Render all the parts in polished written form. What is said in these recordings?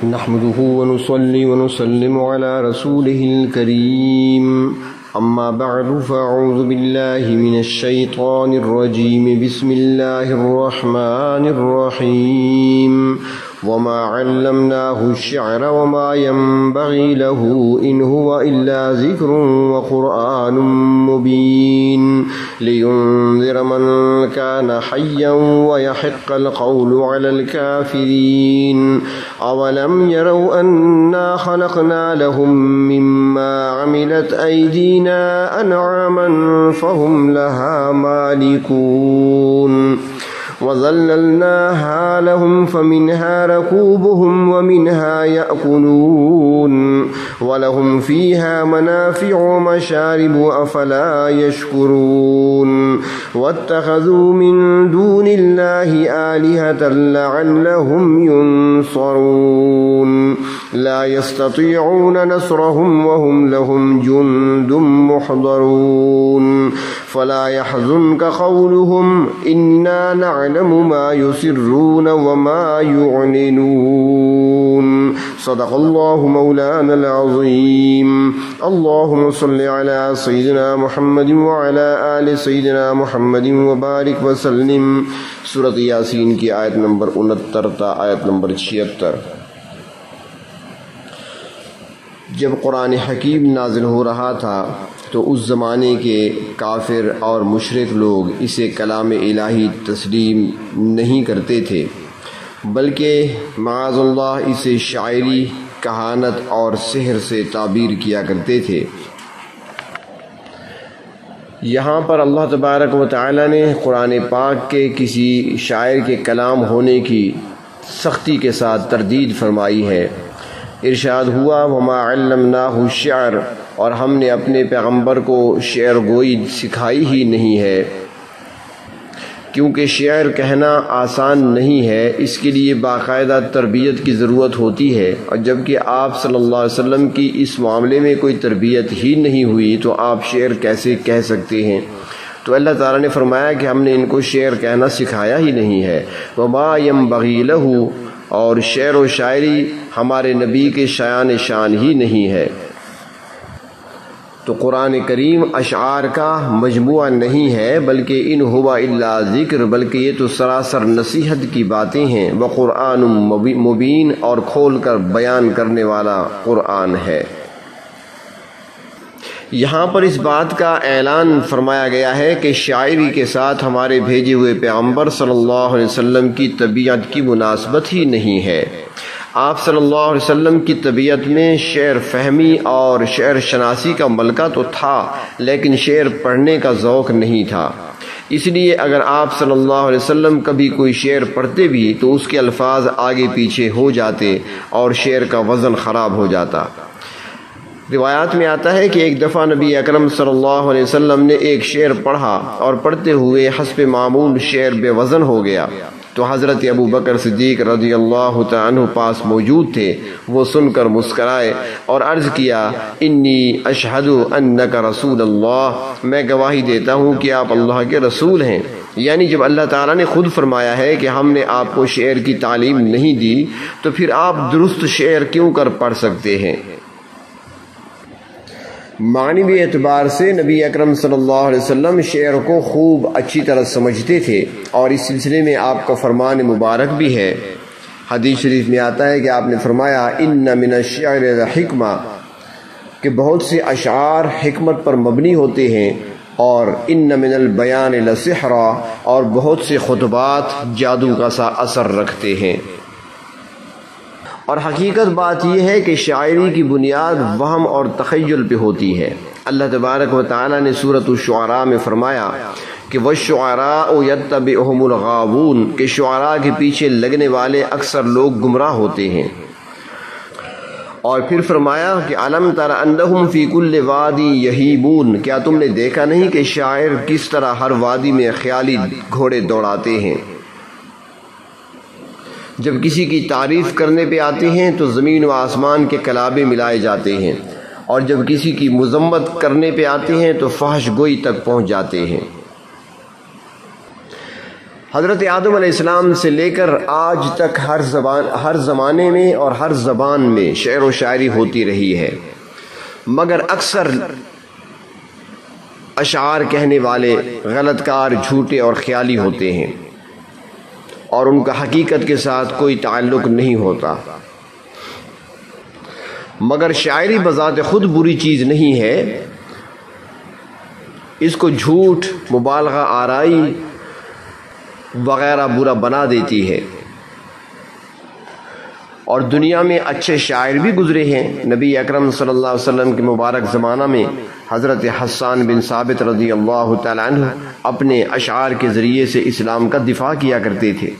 نحمده ونصلي ونسلم على رسوله الكريم أما بعد فأعوذ بالله من الشيطان الرجيم بسم الله الرحمن الرحيم وما علمناه الشعر وما ينبغي له إن هو إلا ذكر وقرآن مبين لينذر من كان حيا ويحق القول على الكافرين أولم يروا أنا خلقنا لهم مما عملت أيدينا أنعاما فهم لها مالكون وظللناها لهم فمنها ركوبهم ومنها يأكلون ولهم فيها منافع ومشارب أفلا يشكرون واتخذوا من دون الله آلهة لعلهم ينصرون لا يستطيعون نصرهم وهم لهم جند محضرون فلا يحزنك قولهم إنا نعلم ما يسرون وما يعلنون صدق الله مولانا العظيم اللهم صل على سيدنا محمد وعلى آل سيدنا محمد وبارك وسلم سورۃ یاسین کی آیت نمبر 69 تا آیت نمبر 76۔ جب قرآن حکیم نازل ہو رہا تھا تو اس زمانے کے کافر اور مشرک لوگ اسے کلام الہی تسلیم نہیں کرتے تھے، بلکہ معاذ اللہ اسے شاعری، کہانت اور سحر سے تعبیر کیا کرتے تھے۔ یہاں پر اللہ تبارک و تعالی نے قرآن پاک کے کسی شاعر کے کلام ہونے کی سختی کے ساتھ تردید فرمائی ہے۔ ارشاد ہوا وما علمناہ الشعر، اور ہم نے اپنے پیغمبر کو شعر گوئی سکھائی ہی نہیں ہے، کیونکہ شعر کہنا آسان نہیں ہے، اس کے لیے باقاعدہ تربیت کی ضرورت ہوتی ہے، اور جبکہ آپ صلی اللہ علیہ وسلم کی اس معاملے میں کوئی تربیت ہی نہیں ہوئی تو آپ شعر کیسے کہہ سکتے ہیں؟ تو اللہ تعالیٰ نے فرمایا کہ ہم نے ان کو شعر کہنا سکھایا ہی نہیں ہے۔ وما ينبغي له، اور شعر و شاعری ہمارے نبی کے شایان شان ہی نہیں ہے۔ تو قرآن کریم اشعار کا مجموعہ نہیں ہے، بلکہ ان ہوا الا ذکر، بلکہ یہ تو سراسر نصیحت کی باتیں ہیں۔ وقرآن مبین، اور کھول کر بیان کرنے والا قرآن ہے۔ یہاں پر اس بات کا اعلان فرمایا گیا ہے کہ شاعری کے ساتھ ہمارے بھیجے ہوئے پیغمبر صلی اللہ علیہ وسلم کی طبیعت کی مناسبت ہی نہیں ہے۔ آپ صلی اللہ علیہ وسلم کی طبیعت میں شعر فہمی اور شعر شناسی کا ملکہ تو تھا، لیکن شعر پڑھنے کا ذوق نہیں تھا۔ اس لیے اگر آپ صلی اللہ علیہ وسلم کبھی کوئی شعر پڑھتے بھی تو اس کے الفاظ آگے پیچھے ہو جاتے اور شعر کا وزن خراب ہو جاتا۔ روایات میں آتا ہے کہ ایک دفعہ نبی اکرم صلی اللہ علیہ وسلم نے ایک شعر پڑھا اور پڑھتے ہوئے حسب معمول شعر بے وزن ہو گیا، تو حضرت ابو بکر صدیق رضی اللہ تعالیٰ عنہ پاس موجود تھے۔ وہ سن کر مسکرائے اور عرض کیا انی اشہد انک رسول اللہ، میں گواہی دیتا ہوں کہ آپ اللہ کے رسول ہیں۔ یعنی جب اللہ تعالیٰ نے خود فرمایا ہے کہ ہم نے آپ کو شعر کی تعلیم نہیں دی تو پھر آپ درست شعر کیوں کر پڑھ سکتے ہیں؟ معنوی اعتبار سے نبی اکرم صلی اللہ علیہ وسلم شعر کو خوب اچھی طرح سمجھتے تھے، اور اس سلسلے میں آپ کا فرمان مبارک بھی ہے۔ حدیث شریف میں آتا ہے کہ آپ نے فرمایا ان من الشعر لحکمہ، کہ بہت سے اشعار حکمت پر مبنی ہوتے ہیں، اور ان من البیان لسحرا، اور بہت سے خطبات جادو کا سا اثر رکھتے ہیں۔ اور حقیقت بات یہ ہے کہ شاعری کی بنیاد وہم اور تخیل پہ ہوتی ہے۔ اللہ تبارک و تعالیٰ نے سورۃ الشعراء میں فرمایا کہ وَالشُّعَرَاءُ يَتَّبِعُهُمُ الْغَاوُونَ، کہ شعراء کے پیچھے لگنے والے اکثر لوگ گمراہ ہوتے ہیں۔ اور پھر فرمایا کہ أَلَمْ تَرَ أَنَّهُمْ فِي كُلِّ وَادٍ يَهِيمُونَ، کیا تم نے دیکھا نہیں کہ شاعر کس طرح ہر وادی میں خیالی گھوڑے دوڑاتے ہیں؟ جب کسی کی تعریف کرنے پہ آتے ہیں تو زمین و آسمان کے کلابے ملائے جاتے ہیں، اور جب کسی کی مذمت کرنے پہ آتے ہیں تو فحش گوئی تک پہنچ جاتے ہیں۔ حضرت آدم علیہ السلام سے لے کر آج تک ہر زمانے میں اور ہر زبان میں شعر و شاعری ہوتی رہی ہے، مگر اکثر اشعار کہنے والے غلط کار، جھوٹے اور خیالی ہوتے ہیں اور ان کا حقیقت کے ساتھ کوئی تعلق نہیں ہوتا۔ مگر شاعری بذات خود بری چیز نہیں ہے، اس کو جھوٹ، مبالغہ آرائی وغیرہ برا بنا دیتی ہے۔ اور دنیا میں اچھے شاعر بھی گزرے ہیں۔ نبی اکرم صلی اللہ علیہ وسلم کے مبارک زمانہ میں حضرت حسان بن ثابت رضی اللہ تعالی عنہ اپنے اشعار کے ذریعے سے اسلام کا دفاع کیا کرتے تھے۔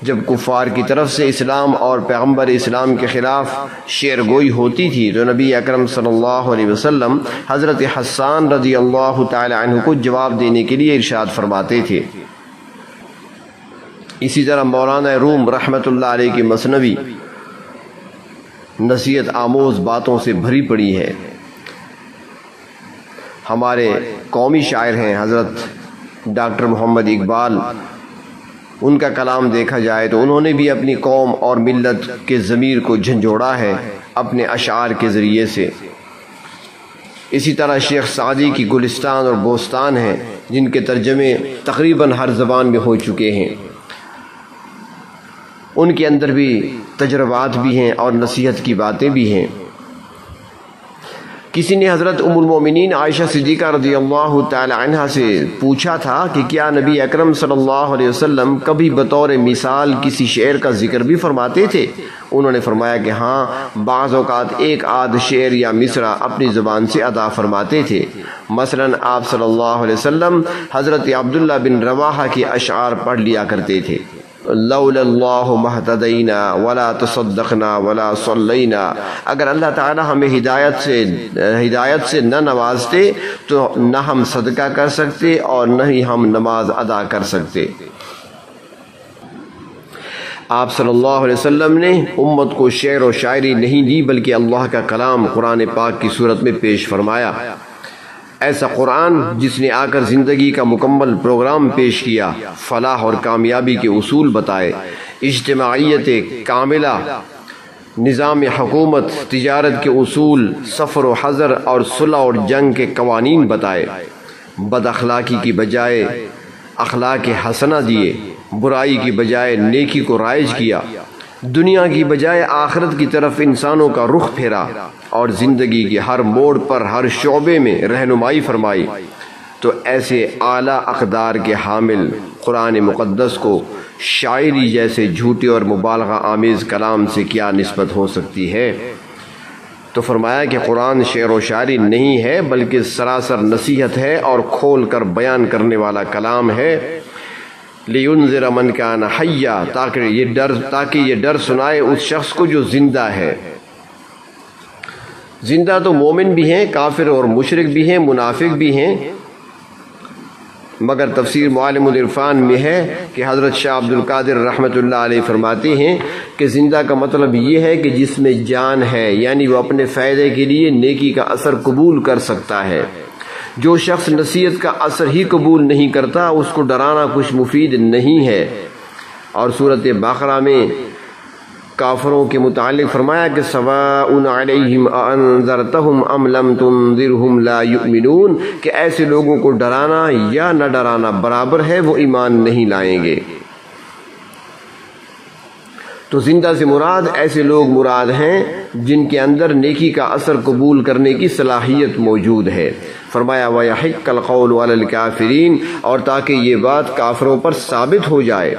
جب کفار کی طرف سے اسلام اور پیغمبر اسلام کے خلاف شعر گوئی ہوتی تھی تو نبی اکرم صلی اللہ علیہ وسلم حضرت حسان رضی اللہ تعالی عنہ کو جواب دینے کے لیے ارشاد فرماتے تھے۔ اسی طرح مولانا روم رحمۃ اللہ علیہ کی مثنوی نصیحت آموز باتوں سے بھری پڑی ہے۔ ہمارے قومی شاعر ہیں حضرت ڈاکٹر محمد اقبال، ان کا کلام دیکھا جائے تو انہوں نے بھی اپنی قوم اور ملت کے ضمیر کو جھنجھوڑا ہے اپنے اشعار کے ذریعے سے۔ اسی طرح شیخ سعدی کی گلستان اور بوستان ہیں جن کے ترجمے تقریباً ہر زبان میں ہو چکے ہیں، ان کے اندر بھی تجربات بھی ہیں اور نصیحت کی باتیں بھی ہیں۔ کسی نے حضرت ام المومنین عائشہ صدیقہ رضی اللہ تعالی عنہا سے پوچھا تھا کہ کیا نبی اکرم صلی اللہ علیہ وسلم کبھی بطور مثال کسی شعر کا ذکر بھی فرماتے تھے؟ انہوں نے فرمایا کہ ہاں، بعض اوقات ایک آدھ شعر یا مصرع اپنی زبان سے ادا فرماتے تھے۔ مثلاً آپ صلی اللہ علیہ وسلم حضرت عبداللہ بن رواحہ کے اشعار پڑھ لیا کرتے تھے۔ لولا اللہ مہتدینا ولا تصدقنا ولا صلینا، اگر اللہ تعالی ہمیں ہدایت سے نہ نوازتے تو نہ ہم صدقہ کر سکتے اور نہ ہی ہم نماز ادا کر سکتے۔ آپ صلی اللہ علیہ وسلم نے امت کو شعر و شاعری نہیں دی بلکہ اللہ کا کلام قرآن پاک کی صورت میں پیش فرمایا۔ ایسا قرآن جس نے آ کر زندگی کا مکمل پروگرام پیش کیا، فلاح اور کامیابی کے اصول بتائے، اجتماعیت کاملہ، نظام حکومت، تجارت کے اصول، سفر و حضر اور صلح اور جنگ کے قوانین بتائے، بد اخلاقی کی بجائے اخلاق حسنہ دیے، برائی کی بجائے نیکی کو رائج کیا، دنیا کی بجائے آخرت کی طرف انسانوں کا رخ پھیرا اور زندگی کے ہر موڑ پر ہر شعبے میں رہنمائی فرمائی، تو ایسے اعلیٰ اقدار کے حامل قرآن مقدس کو شاعری جیسے جھوٹے اور مبالغہ آمیز کلام سے کیا نسبت ہو سکتی ہے؟ تو فرمایا کہ قرآن شعر و شاعری نہیں ہے بلکہ سراسر نصیحت ہے اور کھول کر بیان کرنے والا کلام ہے۔ لِيُنذِرَ مَنْ كَانَ حَيًّا، تاکہ یہ ڈر سنائے اس شخص کو جو زندہ ہے۔ زندہ تو مومن بھی ہیں، کافر اور مشرک بھی ہیں، منافق بھی ہیں، مگر تفسیر معالم العرفان میں ہے کہ حضرت شاہ عبد القادر رحمۃ اللہ علیہ فرماتے ہیں کہ زندہ کا مطلب یہ ہے کہ جس میں جان ہے، یعنی وہ اپنے فائدے کے لیے نیکی کا اثر قبول کر سکتا ہے۔ جو شخص نصیحت کا اثر ہی قبول نہیں کرتا اس کو ڈرانا کچھ مفید نہیں ہے۔ اور سورۃ بقرہ میں کافروں کے متعلق فرمایا کہ سواء علیہم اانذرتہم ام لم تنذرہم لا یؤمنون، کہ ایسے لوگوں کو ڈرانا یا نہ ڈرانا برابر ہے، وہ ایمان نہیں لائیں گے۔ تو زندہ سے مراد ایسے لوگ مراد ہیں جن کے اندر نیکی کا اثر قبول کرنے کی صلاحیت موجود ہے۔ فرمایا وَيَحِقَّ الْقَوْلُ عَلَى الْكَافِرِينَ، اور تاکہ یہ بات کافروں پر ثابت ہو جائے،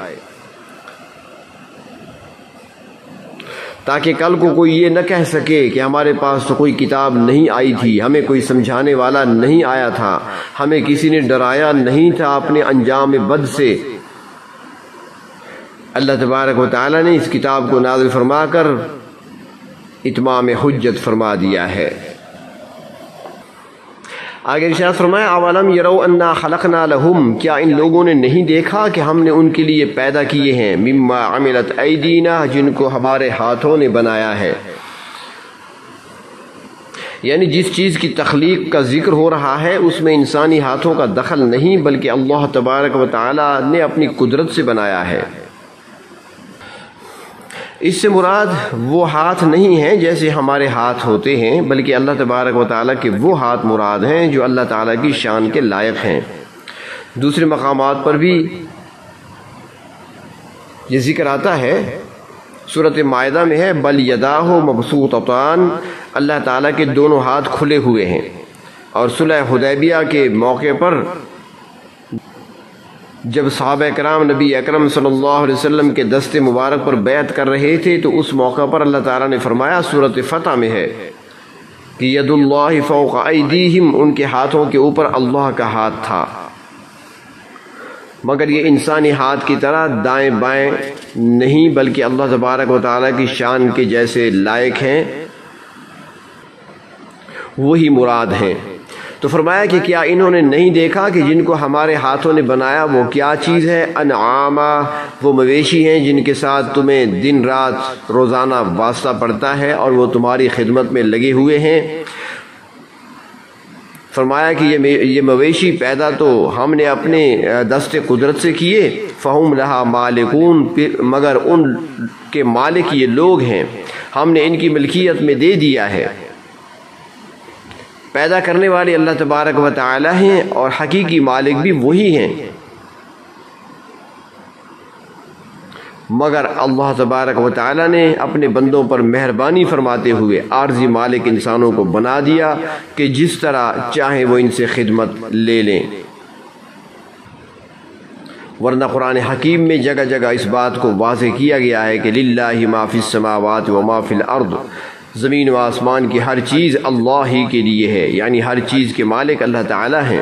تاکہ کل کو کوئی یہ نہ کہہ سکے کہ ہمارے پاس تو کوئی کتاب نہیں آئی تھی، ہمیں کوئی سمجھانے والا نہیں آیا تھا، ہمیں کسی نے ڈرایا نہیں تھا اپنے انجام بد سے۔ اللہ تبارک و تعالی نے اس کتاب کو نازل فرما کر اتمام حجت فرما دیا ہے۔ آگے ارشاد فرمایا اولم یروا انا خلقنا لهم، کیا ان لوگوں نے نہیں دیکھا کہ ہم نے ان کے لیے پیدا کیے ہیں، مما عملت ایدینا، جن کو ہمارے ہاتھوں نے بنایا ہے، یعنی جس چیز کی تخلیق کا ذکر ہو رہا ہے اس میں انسانی ہاتھوں کا دخل نہیں، بلکہ اللہ تبارک و تعالی نے اپنی قدرت سے بنایا ہے۔ اس سے مراد وہ ہاتھ نہیں ہیں جیسے ہمارے ہاتھ ہوتے ہیں، بلکہ اللہ تبارک و تعالیٰ کے وہ ہاتھ مراد ہیں جو اللہ تعالیٰ کی شان کے لائق ہیں۔ دوسرے مقامات پر بھی یہ ذکر آتا ہے، سورۃ مائدہ میں ہے بل یداہ مبسوطتان، اللہ تعالیٰ کے دونوں ہاتھ کھلے ہوئے ہیں۔ اور صلح حدیبیہ کے موقع پر جب صحابہ کرام نبی اکرم صلی اللہ علیہ وسلم کے دست مبارک پر بیعت کر رہے تھے تو اس موقع پر اللہ تعالیٰ نے فرمایا، سورۃ فتح میں ہے کہ ید اللہ فوق ایدیہم، ان کے ہاتھوں کے اوپر اللہ کا ہاتھ تھا، مگر یہ انسانی ہاتھ کی طرح دائیں بائیں نہیں، بلکہ اللہ تبارک و تعالیٰ کی شان کے جیسے لائق ہیں وہی مراد ہیں۔ تو فرمایا کہ کیا انہوں نے نہیں دیکھا کہ جن کو ہمارے ہاتھوں نے بنایا وہ کیا چیز ہے؟ انعاما، وہ مویشی ہیں جن کے ساتھ تمہیں دن رات روزانہ واسطہ پڑتا ہے اور وہ تمہاری خدمت میں لگے ہوئے ہیں۔ فرمایا کہ یہ مویشی پیدا تو ہم نے اپنے دست قدرت سے کیے، فہم لہا مالکون، مگر ان کے مالک یہ لوگ ہیں، ہم نے ان کی ملکیت میں دے دیا ہے۔ پیدا کرنے والے اللہ تبارک و تعالی ہیں اور حقیقی مالک بھی وہی ہیں، مگر اللہ تبارک و تعالی نے اپنے بندوں پر مہربانی فرماتے ہوئے عارضی مالک انسانوں کو بنا دیا کہ جس طرح چاہیں وہ ان سے خدمت لے لیں۔ ورنہ قرآن حکیم میں جگہ جگہ اس بات کو واضح کیا گیا ہے کہ للہ ما فی السماوات و ما فی الارض، زمین و آسمان کی ہر چیز اللہ ہی کے لیے ہے، یعنی ہر چیز کے مالک اللہ تعالی ہیں۔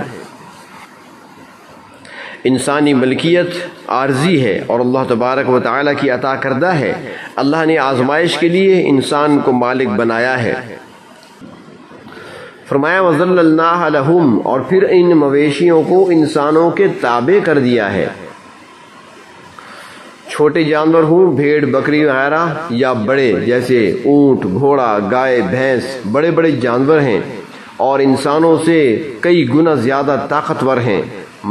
انسانی ملکیت عارضی ہے اور اللہ تبارک و تعالی کی عطا کردہ ہے۔ اللہ نے آزمائش کے لیے انسان کو مالک بنایا ہے۔ فرمایا وَذَلَّلْنَاهَا لَهُمْ، اور پھر ان مویشیوں کو انسانوں کے تابع کر دیا ہے، چھوٹے جانور ہوں بھیڑ بکری وغیرہ، یا بڑے جیسے اونٹ گھوڑا گائے بھینس، بڑے بڑے جانور ہیں اور انسانوں سے کئی گنا زیادہ طاقتور ہیں،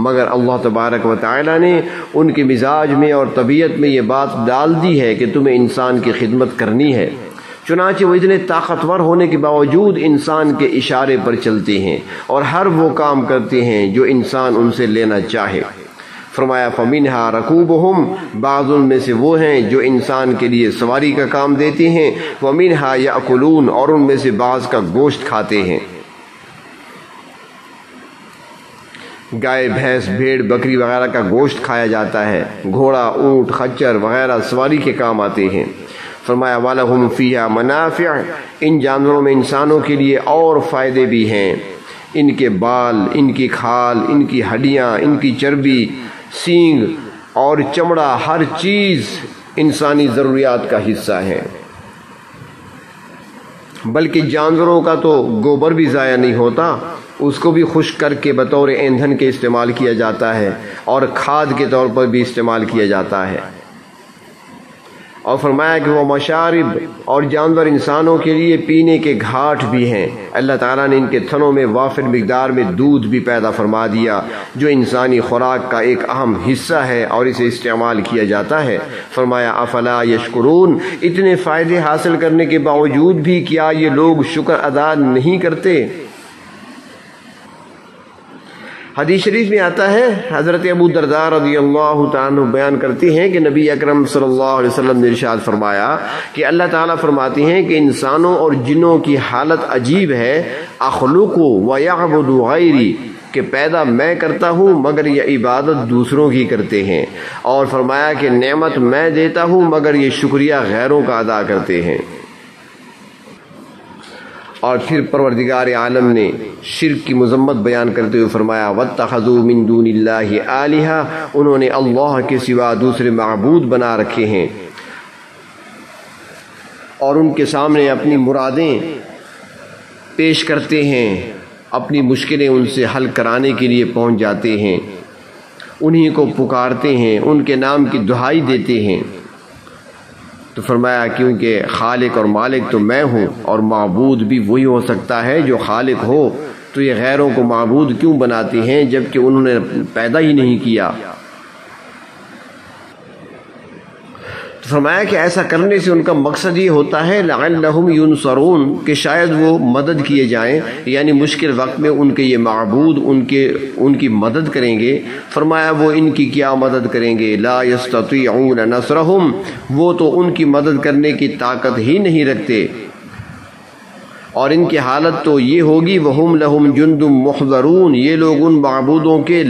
مگر اللہ تبارک و تعالی نے ان کے مزاج میں اور طبیعت میں یہ بات ڈال دی ہے کہ تمہیں انسان کی خدمت کرنی ہے، چنانچہ وہ اتنے طاقتور ہونے کے باوجود انسان کے اشارے پر چلتے ہیں اور ہر وہ کام کرتے ہیں جو انسان ان سے لینا چاہے۔ فرمایا فَمِنْهَا رَكُوبُهُمْ، بعض ان میں سے وہ ہیں جو انسان کے لیے سواری کا کام دیتے ہیں، وَمِنْهَا يَأْكُلُونَ، اور ان میں سے بعض کا گوشت کھاتے ہیں۔ گائے بھینس بھیڑ بکری وغیرہ کا گوشت کھایا جاتا ہے، گھوڑا اونٹ خچر وغیرہ سواری کے کام آتے ہیں۔ فرمایا وَلَهُمْ فِيهَا مَنَافِعُ، ان جانوروں میں انسانوں کے لیے اور فائدے بھی ہیں، ان کے بال، ان کی کھال، ان کی ہڈیاں، ان کی چربی، سینگ اور چمڑا، ہر چیز انسانی ضروریات کا حصہ ہے۔ بلکہ جانوروں کا تو گوبر بھی ضائع نہیں ہوتا، اس کو بھی خشک کر کے بطور ایندھن کے استعمال کیا جاتا ہے اور کھاد کے طور پر بھی استعمال کیا جاتا ہے۔ اور فرمایا کہ وہ مشارب، اور جانور انسانوں کے لیے پینے کے گھاٹ بھی ہیں۔ اللہ تعالیٰ نے ان کے تھنوں میں وافر مقدار میں دودھ بھی پیدا فرما دیا جو انسانی خوراک کا ایک اہم حصہ ہے اور اسے استعمال کیا جاتا ہے۔ فرمایا افلا یشکرون، اتنے فائدے حاصل کرنے کے باوجود بھی کیا یہ لوگ شکر ادا نہیں کرتے؟ حدیث شریف میں آتا ہے، حضرت ابو درداء رضی اللہ تعالیٰ عنہ بیان کرتے ہیں کہ نبی اکرم صلی اللہ علیہ وسلم نے ارشاد فرمایا کہ اللہ تعالیٰ فرماتے ہیں کہ انسانوں اور جنوں کی حالت عجیب ہے، اخلق ویعبد غیری، کہ پیدا میں کرتا ہوں مگر یہ عبادت دوسروں کی کرتے ہیں، اور فرمایا کہ نعمت میں دیتا ہوں مگر یہ شکریہ غیروں کا ادا کرتے ہیں۔ اور پھر پروردگار عالم نے شرک کی مذمت بیان کرتے ہوئے فرمایا وَاتَّخَذُوا مِن دُونِ اللَّهِ آلِهَةً، انہوں نے اللہ کے سوا دوسرے معبود بنا رکھے ہیں اور ان کے سامنے اپنی مرادیں پیش کرتے ہیں، اپنی مشکلیں ان سے حل کرانے کے لیے پہنچ جاتے ہیں، انہی کو پکارتے ہیں، ان کے نام کی دہائی دیتے ہیں۔ تو فرمایا کیونکہ خالق اور مالک تو میں ہوں اور معبود بھی وہی ہو سکتا ہے جو خالق ہو، تو یہ غیروں کو معبود کیوں بناتی ہیں جبکہ انہوں نے پیدا ہی نہیں کیا؟ تو فرمایا کہ ایسا کرنے سے ان کا مقصد یہ ہوتا ہے لعلہم ینصرون، کہ شاید وہ مدد کیے جائیں، یعنی مشکل وقت میں ان کے یہ معبود ان کی مدد کریں گے۔ فرمایا وہ ان کی کیا مدد کریں گے؟ لا یستطیعون نصرہم، وہ تو ان کی مدد کرنے کی طاقت ہی نہیں رکھتے، اور ان کی حالت تو یہ ہوگی وہم لہم جند محضرون، یہ لوگ ان معبودوں کے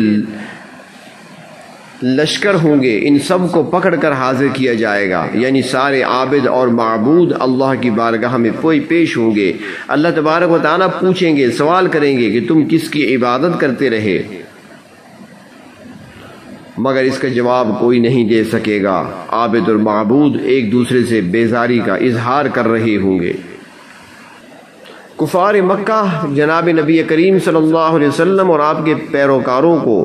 لشکر ہوں گے، ان سب کو پکڑ کر حاضر کیا جائے گا، یعنی سارے عابد اور معبود اللہ کی بارگاہ میں پیش ہوں گے۔ اللہ تبارک و تعالیٰ پوچھیں گے، سوال کریں گے کہ تم کس کی عبادت کرتے رہے، مگر اس کا جواب کوئی نہیں دے سکے گا۔ عابد اور معبود ایک دوسرے سے بیزاری کا اظہار کر رہے ہوں گے۔ کفار مکہ جناب نبی کریم صلی اللہ علیہ وسلم اور آپ کے پیروکاروں کو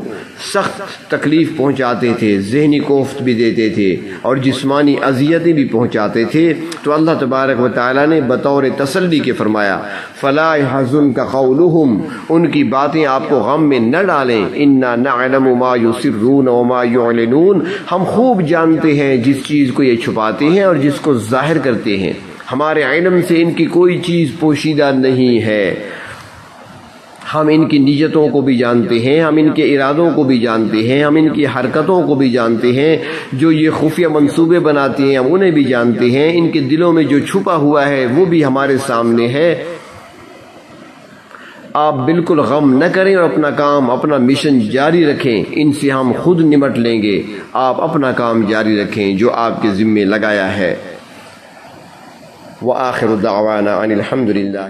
سخت تکلیف پہنچاتے تھے، ذہنی کوفت بھی دیتے تھے اور جسمانی اذیتیں بھی پہنچاتے تھے، تو اللہ تبارک و تعالیٰ نے بطور تسلی کے فرمایا فلا يحزنك قولهم، ان کی باتیں آپ کو غم میں نہ ڈالیں، انا نعلم ما يسرون وما يعلنون، ہم خوب جانتے ہیں جس چیز کو یہ چھپاتے ہیں اور جس کو ظاہر کرتے ہیں، ہمارے علم سے ان کی کوئی چیز پوشیدہ نہیں ہے، ہم ان کی نیتوں کو بھی جانتے ہیں، ہم ان کے ارادوں کو بھی جانتے ہیں، ہم ان کی حرکتوں کو بھی جانتے ہیں، جو یہ خفیہ منصوبے بناتے ہیں ہم انہیں بھی جانتے ہیں، ان کے دلوں میں جو چھپا ہوا ہے وہ بھی ہمارے سامنے ہے۔ آپ بالکل غم نہ کریں اور اپنا کام، اپنا مشن جاری رکھیں، ان سے ہم خود نمٹ لیں گے، آپ اپنا کام جاری رکھیں جو آپ کے ذمے لگایا ہے۔ وآخر دعوانا ان الحمد للہ۔